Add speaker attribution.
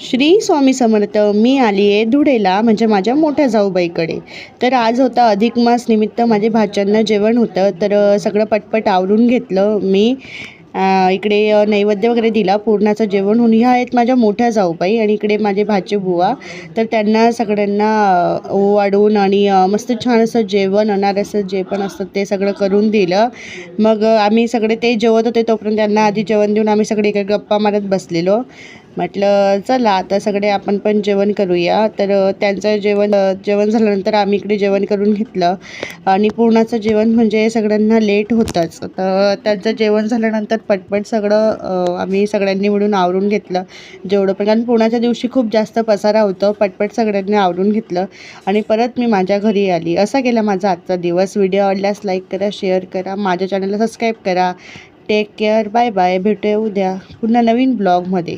Speaker 1: श्री स्वामी समर्थ. मी आली आहे धुळेला, म्हणजे माझ्या मोठ्या जाऊबाईकडे. तर आज होता अधिक मास निमित्त माझे भाच्यांना जेवण होतं, तर सगळं पटपट आवरून घेतलं मी. इकडे नैवेद्य वगैरे दिला, पूर्णाचं जेवण होऊन. ह्या आहेत माझ्या मोठ्या जाऊबाई आणि इकडे माझे भाचे बुवा. तर त्यांना सगळ्यांना ओवाळून आणि मस्त छान असं जेवण, अनारसं जे पण असतं ते सगळं करून दिलं. मग आम्ही सगळे ते जेवत होते, तोपर्यंत त्यांना आधी जेवण देऊन आम्ही सगळे इकडे गप्पा मारत बसलेलो. म्हटलं चला आता सगळे आपण पण जेवण करूया. तर त्यांचं जेवण झाल्यानंतर आम्ही इकडे जेवण करून घेतलं. आणि पूर्णाचं जेवण म्हणजे सगळ्यांना लेट होतंच, तर त्यांचं जेवण झाल्यानंतर पटपट सगळं आम्ही सगळ्यांनी मिळून आवरून घेतलं जेवढं पण. कारण पूर्णाच्या दिवशी खूप जास्त पसारा होतं, पटपट सगळ्यांनी आवरून घेतलं आणि परत मी माझ्या घरी आली. असा गेला माझा आजचा दिवस. व्हिडिओ आवडल्यास लाईक करा, शेअर करा, माझ्या चॅनलला सबस्क्राईब करा. Take care, bye bye. भेटूया उद्या पुन्हा नवीन ब्लॉगमध्ये.